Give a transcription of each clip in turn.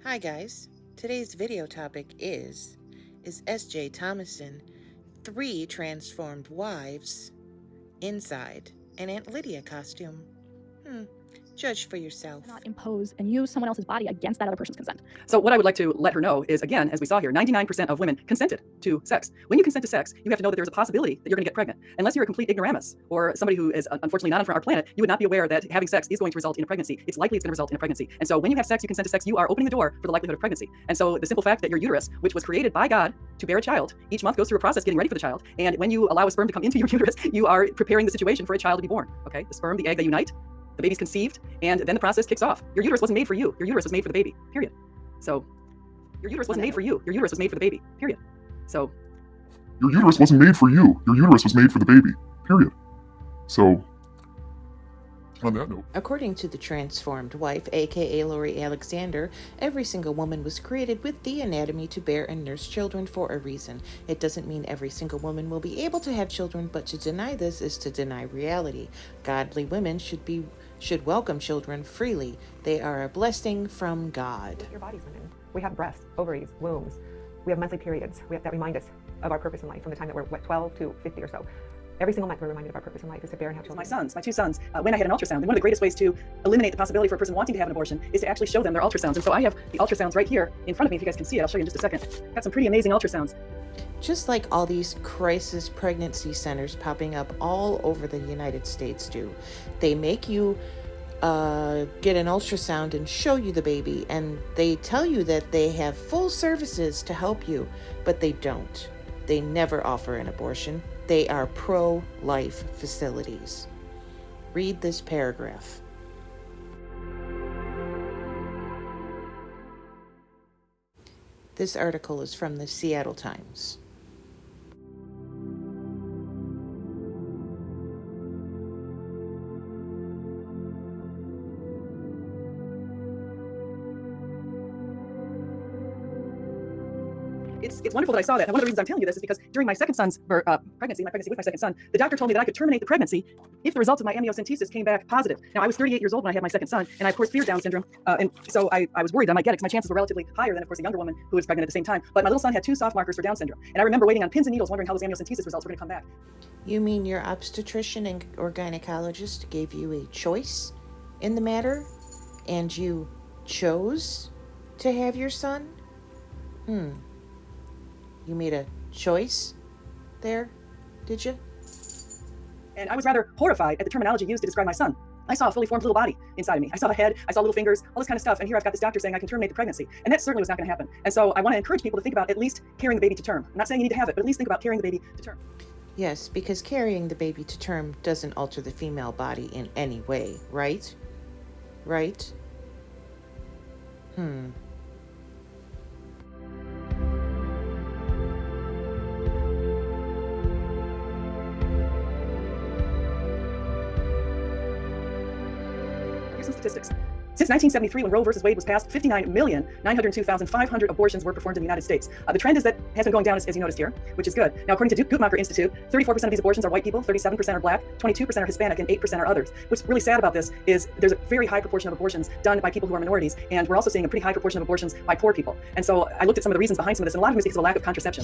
Hi guys, today's video topic is S.J. Thomason 3 transformed wives inside an Aunt Lydia costume? Judge for yourself. Not impose and use someone else's body against that other person's consent. So what I would like to let her know is, again, as we saw here, 99% of women consented to sex. When you consent to sex, you have to know that there's a possibility that you're going to get pregnant. Unless you're a complete ignoramus or somebody who is unfortunately not on our planet, you would not be aware that having sex is going to result in a pregnancy. It's likely it's going to result in a pregnancy. And so when you have sex, you consent to sex, you are opening the door for the likelihood of pregnancy. And so the simple fact that your uterus, which was created by God to bear a child, each month goes through a process getting ready for the child. And when you allow a sperm to come into your uterus, you are preparing the situation for a child to be born. Okay, the sperm, the egg, they unite. The baby's conceived, and then the process kicks off. Your uterus wasn't made for you. Your uterus was made for the baby, period. So your uterus wasn't made for you. Your uterus was made for the baby, period. So your uterus wasn't made for you. Your uterus was made for the baby, period. So on that note, According to the transformed wife, aka Lori Alexander, every single woman was created with the anatomy to bear and nurse children for a reason. It doesn't mean every single woman will be able to have children, but to deny this is to deny reality. Godly women should welcome children freely. They are a blessing from God. Your bodies, women. We have breasts, ovaries, wombs. We have monthly periods. That remind us of our purpose in life from the time that we're 12 to 50 or so. Every single month we're reminded of our purpose in life is to bear and have children. My two sons, when I had an ultrasound, and one of the greatest ways to eliminate the possibility for a person wanting to have an abortion is to actually show them their ultrasounds. And so I have the ultrasounds right here in front of me. If you guys can see it, I'll show you in just a second. Got some pretty amazing ultrasounds. Just like all these crisis pregnancy centers popping up all over the United States do. They make you get an ultrasound and show you the baby, and they tell you that they have full services to help you, but they don't. They never offer an abortion. They are pro-life facilities. Read this paragraph. This article is from the Seattle Times. It's wonderful that I saw that. And one of the reasons I'm telling you this is because during my second son's pregnancy with my second son, the doctor told me that I could terminate the pregnancy if the results of my amniocentesis came back positive. Now, I was 38 years old when I had my second son, and I, of course, feared Down syndrome. And so I was worried that I might get it because my chances were relatively higher than, of course, a younger woman who was pregnant at the same time. But my little son had 2 soft markers for Down syndrome. And I remember waiting on pins and needles, wondering how those amniocentesis results were going to come back. You mean your obstetrician or gynecologist gave you a choice in the matter, and you chose to have your son? You made a choice there, did you? And I was rather horrified at the terminology used to describe my son. I saw a fully formed little body inside of me. I saw a head, I saw little fingers, all this kind of stuff. And here I've got this doctor saying I can terminate the pregnancy. And that certainly was not going to happen. And so I want to encourage people to think about at least carrying the baby to term. I'm not saying you need to have it, but at least think about carrying the baby to term. Yes, because carrying the baby to term doesn't alter the female body in any way, right? Right? Here's some statistics. Since 1973, when Roe versus Wade was passed, 59,902,500 abortions were performed in the United States. The trend is that has been going down, as you noticed here, which is good. Now, according to Guttmacher Institute, 34% of these abortions are white people, 37% are black, 22% are Hispanic, and 8% are others. What's really sad about this is there's a very high proportion of abortions done by people who are minorities, and we're also seeing a pretty high proportion of abortions by poor people. And so I looked at some of the reasons behind some of this, and a lot of it is because of a lack of contraception.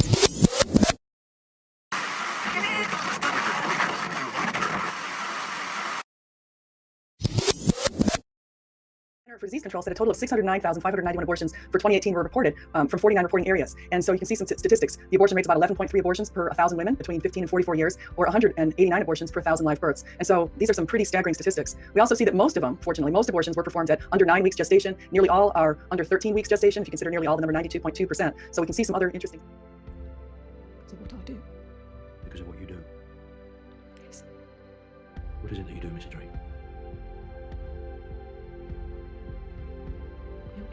For Disease Control said a total of 609,591 abortions for 2018 were reported from 49 reporting areas. And so you can see some statistics. The abortion rate's about 11.3 abortions per 1,000 women between 15 and 44 years, or 189 abortions per 1,000 live births. And so these are some pretty staggering statistics. We also see that most of them, fortunately, most abortions were performed at under 9 weeks gestation. Nearly all are under 13 weeks gestation, if you consider nearly all, the number 92.2%. So we can see some other interesting. So what do I do? Because of what you do. Yes. What is it that you do, Mrs. Drake?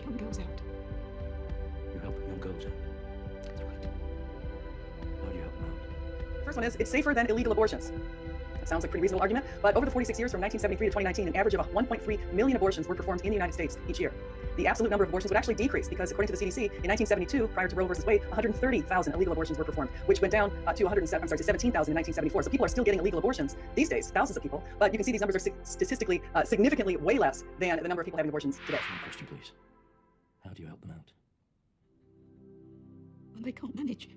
Young girls out. You help young girls out. That's right. How do you help them out? First one is, it's safer than illegal abortions. That sounds like a pretty reasonable argument, but over the 46 years from 1973 to 2019, an average of 1.3 million abortions were performed in the United States each year. The absolute number of abortions would actually decrease because, according to the CDC, in 1972, prior to Roe versus Wade, 130,000 illegal abortions were performed, which went down to 17,000 in 1974. So people are still getting illegal abortions these days, thousands of people, but you can see these numbers are statistically significantly way less than the number of people having abortions today. One question, please. How do you help them out? When they can't manage.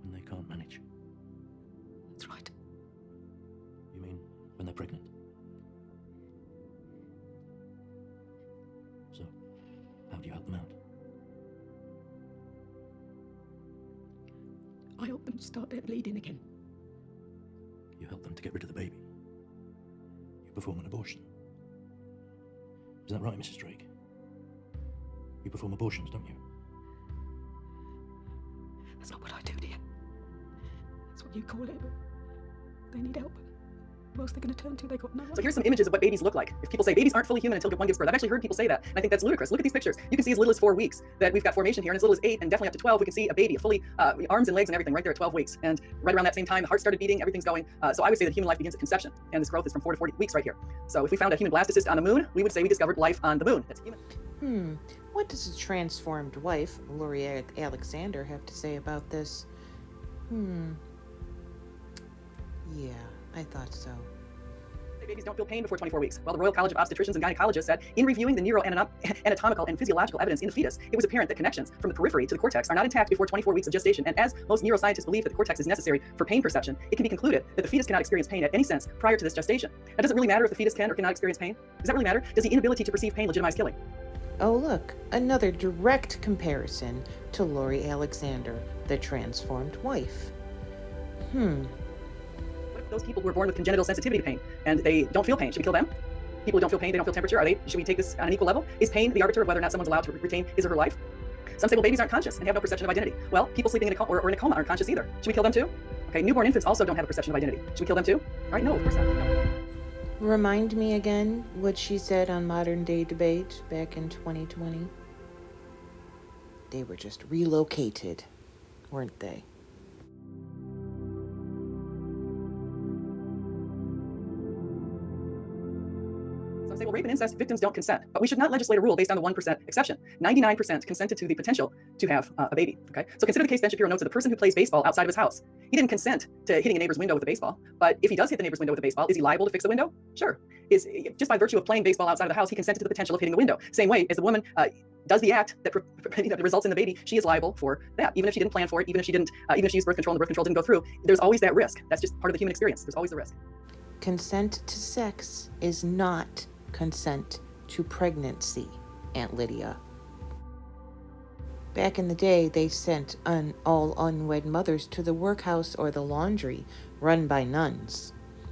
When they can't manage? That's right. You mean when they're pregnant? So, how do you help them out? I help them start their bleeding again. You help them to get rid of the baby. You perform an abortion. Is that right, Mrs. Drake? You perform abortions, don't you? That's not what I do, dear. That's what you call it, but they need help. Who else are they going to turn to? They got no one. So here's some images of what babies look like. If people say babies aren't fully human until one gives birth, I've actually heard people say that, and I think that's ludicrous. Look at these pictures. You can see as little as 4 weeks that we've got formation here, and as little as 8, and definitely up to 12, we can see a baby, a fully arms and legs and everything right there at 12 weeks. And right around that same time, the heart started beating, everything's going. So I would say that human life begins at conception, and this growth is from 4 to 40 weeks right here. So if we found a human blastocyst on the moon, we would say we discovered life on the moon. That's human. What does a transformed wife, Lydia Alexander, have to say about this? Yeah, I thought so. Babies don't feel pain before 24 weeks. Well, the Royal College of Obstetricians and Gynecologists said, in reviewing the neuroanatomical and physiological evidence in the fetus, it was apparent that connections from the periphery to the cortex are not intact before 24 weeks of gestation. And as most neuroscientists believe that the cortex is necessary for pain perception, it can be concluded that the fetus cannot experience pain at any sense prior to this gestation. Now, does it really matter if the fetus can or cannot experience pain? Does that really matter? Does the inability to perceive pain legitimize killing? Oh, look, another direct comparison to Lydia Alexander, the transformed wife. What if those people who are born with congenital sensitivity to pain and they don't feel pain? Should we kill them? People who don't feel pain, they don't feel temperature, should we take this on an equal level? Is pain the arbiter of whether or not someone's allowed to retain his or her life? Some say, well, babies aren't conscious and have no perception of identity. Well, people sleeping in a coma or in a coma aren't conscious either. Should we kill them too? Okay, newborn infants also don't have a perception of identity. Should we kill them too? All right, no, of course not. No. Remind me again what she said on Modern Day Debate back in 2020. They were just relocated, weren't they? Some say, well, rape and incest victims don't consent, but we should not legislate a rule based on the 1% exception. 99% consented to the potential to have a baby, okay? So consider the case Ben Shapiro notes of the person who plays baseball outside of his house. He didn't consent to hitting a neighbor's window with a baseball, but if he does hit the neighbor's window with a baseball, is he liable to fix the window? Sure. Just by virtue of playing baseball outside of the house, he consented to the potential of hitting the window. Same way as the woman does the act that results in the baby, she is liable for that. Even if she didn't plan for it, even if she used birth control and the birth control didn't go through, there's always that risk. That's just part of the human experience. There's always the risk. Consent to sex is not consent to pregnancy, Aunt Lydia. Back in the day, they sent all unwed mothers to the workhouse or the laundry run by nuns.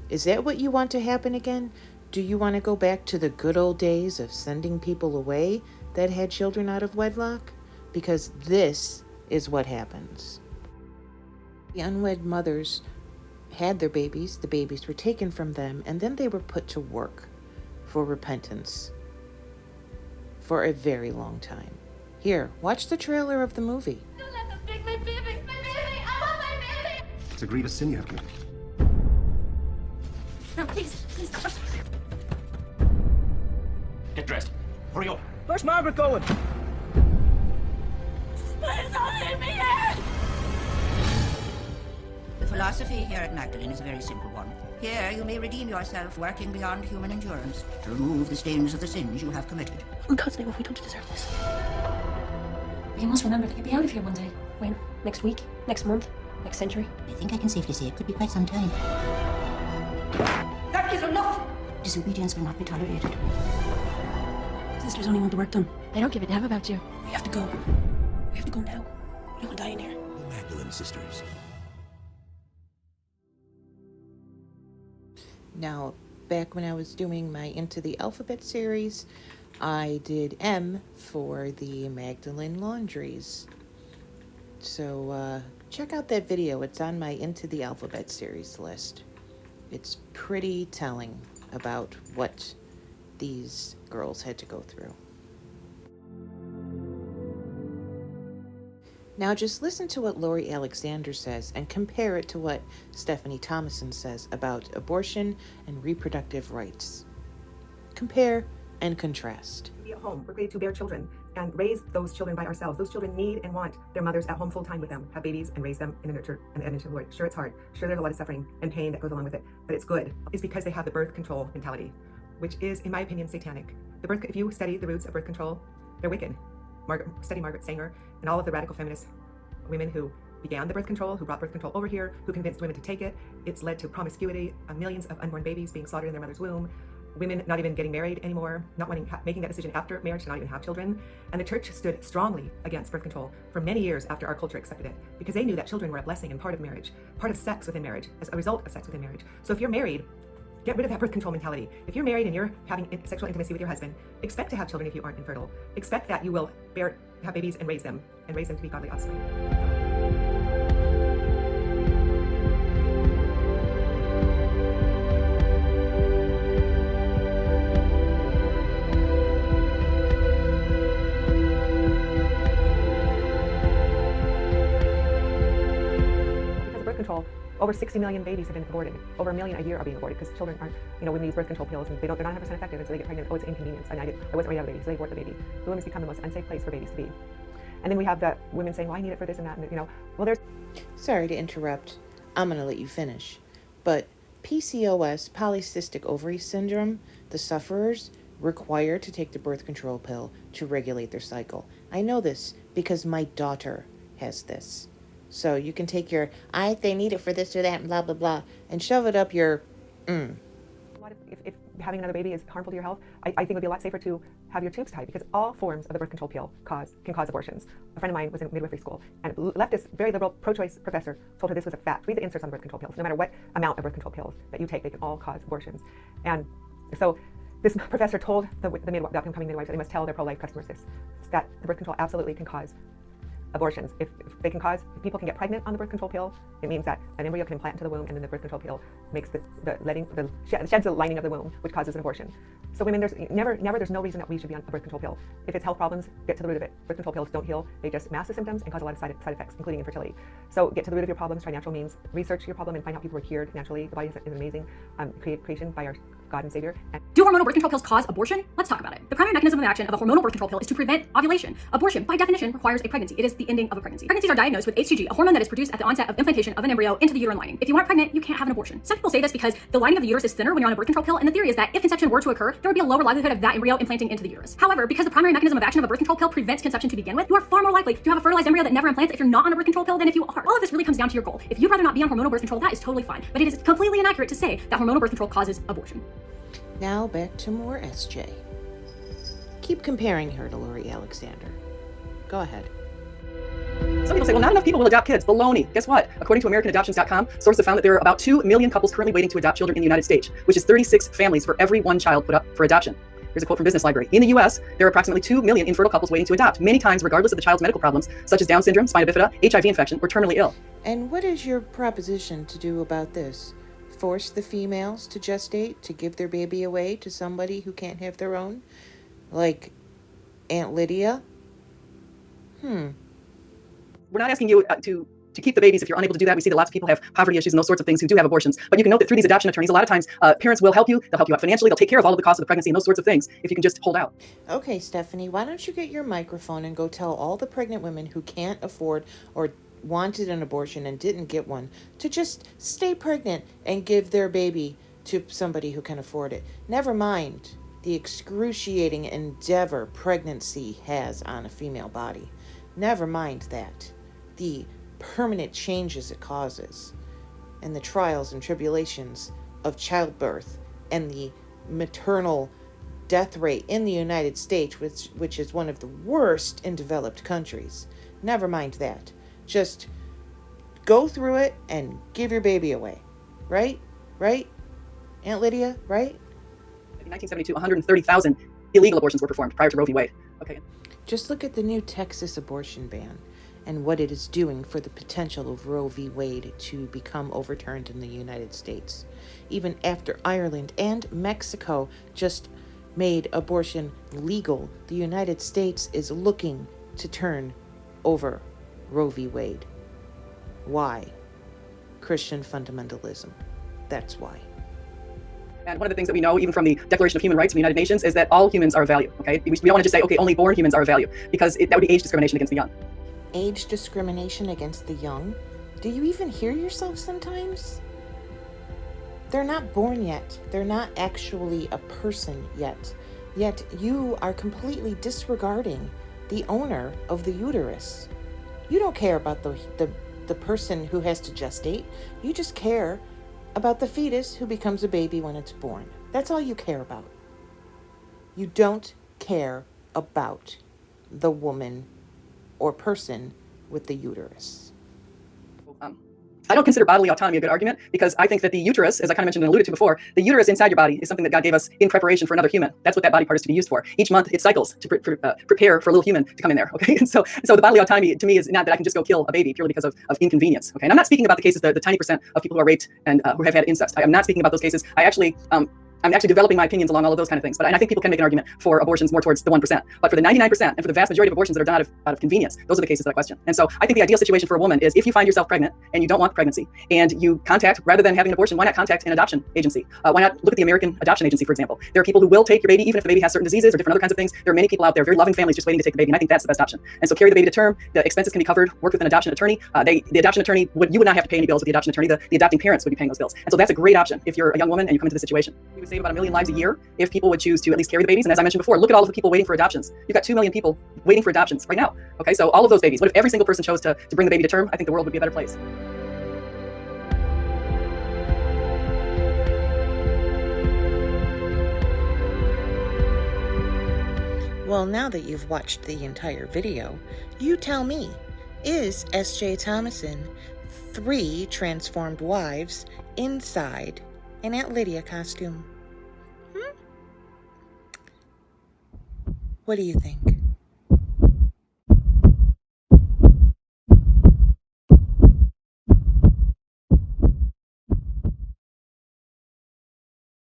Is that what you want to happen again? Do you want to go back to the good old days of sending people away that had children out of wedlock? Because this is what happens. The unwed mothers had their babies, the babies were taken from them, and then they were put to work for repentance for a very long time. Here, watch the trailer of the movie. Don't let them take my baby! My baby! I want my baby! It's a grievous sin you have committed. No, please, please stop. Get dressed. Hurry up. Where's Margaret going? Please don't leave me here! The philosophy here at Magdalene is a very simple one. Here you may redeem yourself working beyond human endurance to remove the stains of the sins you have committed. In God's name, if we don't deserve this. You must remember that you'll be out of here one day. When? Next week? Next month? Next century? I think I can safely say it could be quite some time. That is enough! Disobedience will not be tolerated. Sisters only want the work done. They don't give a damn about you. We have to go. We have to go now. We don't want to die in here. The Magdalene sisters. Now, back when I was doing my Into the Alphabet series, I did M for the Magdalene laundries. So check out that video. It's on my Into the Alphabet series list. It's pretty telling about what these girls had to go through. Now just listen to what Lydia Alexander says and compare it to what Stephanie Thomason says about abortion and reproductive rights. Compare and contrast. Be at home. We're created to bear children and raise those children by ourselves. Those children need and want their mothers at home full time with them, have babies and raise them in the nurture and the admonition of the Lord. Sure, it's hard. Sure, there's a lot of suffering and pain that goes along with it, but it's good. It's because they have the birth control mentality, which is, in my opinion, satanic. If you study the roots of birth control, they're wicked. study Margaret Sanger and all of the radical feminist women who began the birth control, who brought birth control over here, who convinced women to take it. It's led to promiscuity, millions of unborn babies being slaughtered in their mother's womb, women not even getting married anymore, not making that decision after marriage to not even have children. And the church stood strongly against birth control for many years after our culture accepted it, because they knew that children were a blessing and part of marriage, part of sex within marriage, as a result of sex within marriage. So if you're married, get rid of that birth control mentality. If you're married and you're having sexual intimacy with your husband, expect to have children if you aren't infertile. Expect that you will have babies and raise them to be godly offspring. Control, over 60 million babies have been aborted. Over 1 million a year are being aborted because children aren't, women use birth control pills and they're not 100% effective, and so they get pregnant. Oh, it's an inconvenience. And I wasn't ready to have a baby, so they abort the baby. The women's become the most unsafe place for babies to be. And then we have the women saying, well, I need it for this and that, and well, there's... Sorry to interrupt. I'm going to let you finish. But PCOS, polycystic ovary syndrome, the sufferers require to take the birth control pill to regulate their cycle. I know this because my daughter has this. So you can take your, they need it for this or that, and blah, blah, blah, and shove it up your, If having another baby is harmful to your health, I think it would be a lot safer to have your tubes tied, because all forms of the birth control pill can cause abortions. A friend of mine was in midwifery school, and a leftist, very liberal, pro-choice professor told her this was a fact. Read the inserts on birth control pills. No matter what amount of birth control pills that you take, they can all cause abortions. And so this professor told the upcoming midwives that they must tell their pro-life customers that the birth control absolutely can cause abortions. If people can get pregnant on the birth control pill, it means that an embryo can implant into the womb, and then the birth control pill makes sheds the lining of the womb, which causes an abortion. So women, there's no reason that we should be on a birth control pill. If it's health problems, get to the root of it. Birth control pills don't heal; they just mask the symptoms and cause a lot of side effects, including infertility. So get to the root of your problems. Try natural means. Research your problem and find out people who are cured naturally. The body is an amazing creation by our God and Savior. Do hormonal birth control pills cause abortion? Let's talk about it. The primary mechanism of action of a hormonal birth control pill is to prevent ovulation. Abortion, by definition, requires a pregnancy. It is the ending of a pregnancy. Pregnancies are diagnosed with HCG, a hormone that is produced at the onset of implantation of an embryo into the uterine lining. If you aren't pregnant, you can't have an abortion. Some people say this because the lining of the uterus is thinner when you're on a birth control pill, and the theory is that if conception were to occur, there would be a lower likelihood of that embryo implanting into the uterus. However, because the primary mechanism of action of a birth control pill prevents conception to begin with, you are far more likely to have a fertilized embryo that never implants if you're not on a birth control pill than if you are. All of this really comes down to your goal. If you'd rather not be on hormonal birth control, that is totally fine. But it is completely inaccurate to say that hormonal birth control causes abortion. Now back to more SJ. Keep comparing her to Lori Alexander. Go ahead. Some people say, well, not enough people will adopt kids. Baloney. Guess what? According to AmericanAdoptions.com, sources have found that there are about 2 million couples currently waiting to adopt children in the United States, which is 36 families for every one child put up for adoption. Here's a quote from Business Library. In the U.S., there are approximately 2 million infertile couples waiting to adopt, many times regardless of the child's medical problems, such as Down syndrome, spina bifida, HIV infection, or terminally ill. And what is your proposition to do about this? Force the females to gestate, to give their baby away to somebody who can't have their own? Like Aunt Lydia? We're not asking you to keep the babies if you're unable to do that. We see that lots of people have poverty issues and those sorts of things who do have abortions. But you can note that through these adoption attorneys, a lot of times parents will help you. They'll help you out financially. They'll take care of all of the costs of the pregnancy and those sorts of things if you can just hold out. Okay, Stephanie, why don't you get your microphone and go tell all the pregnant women who can't afford or wanted an abortion and didn't get one to just stay pregnant and give their baby to somebody who can afford it. Never mind the excruciating endeavor pregnancy has on a female body. Never mind that. The permanent changes it causes and the trials and tribulations of childbirth and the maternal death rate in the United States, which is one of the worst in developed countries. Never mind that. Just go through it and give your baby away. Right? Right? Aunt Lydia, right? In 1972, 130,000 illegal abortions were performed prior to Roe v. Wade. Okay. Just look at the new Texas abortion ban and what it is doing for the potential of Roe v. Wade to become overturned in the United States. Even after Ireland and Mexico just made abortion legal, the United States is looking to turn over Roe v. Wade. Why? Christian fundamentalism. That's why. And one of the things that we know, even from the Declaration of Human Rights of the United Nations, is that all humans are of value, okay? We don't want to just say, okay, only born humans are of value, because that would be age discrimination against the young. Age discrimination against the young? Do you even hear yourself sometimes? They're not born yet. They're not actually a person yet. Yet you are completely disregarding the owner of the uterus. You don't care about the person who has to gestate. You just care about the fetus who becomes a baby when it's born. That's all you care about. You don't care about the woman or person with the uterus. I don't consider bodily autonomy a good argument because I think that the uterus, as I kind of mentioned and alluded to before, the uterus inside your body is something that God gave us in preparation for another human. That's what that body part is to be used for. Each month it cycles to prepare for a little human to come in there. Okay, and so the bodily autonomy to me is not that I can just go kill a baby purely because of inconvenience. Okay, and I'm not speaking about the cases, the tiny percent of people who are raped and who have had incest. I'm not speaking about those cases. I'm actually developing my opinions along all of those kind of things. But I think people can make an argument for abortions more towards the 1%. But for the 99% and for the vast majority of abortions that are done out of convenience, those are the cases that I question. And so I think the ideal situation for a woman is if you find yourself pregnant and you don't want pregnancy and you contact, rather than having an abortion, why not contact an adoption agency? Why not look at the American Adoption Agency, for example? There are people who will take your baby even if the baby has certain diseases or different other kinds of things. There are many people out there, very loving families, just waiting to take the baby. And I think that's the best option. And so carry the baby to term. The expenses can be covered. Work with an adoption attorney. The adoption attorney you would not have to pay any bills with the adoption attorney. The adopting parents would be paying those bills. And so that's a great option if you're a young woman and you come into this situation. We would save about 1 million lives a year if people would choose to at least carry the babies. And as I mentioned before, look at all of the people waiting for adoptions. You've got 2 million people waiting for adoptions right now. Okay, so all of those babies, what if every single person chose to bring the baby to term? I think the world would be a better place. Well, now that you've watched the entire video, you tell me, is S.J. Thomason 3 transformed wives inside an Aunt Lydia costume? What do you think?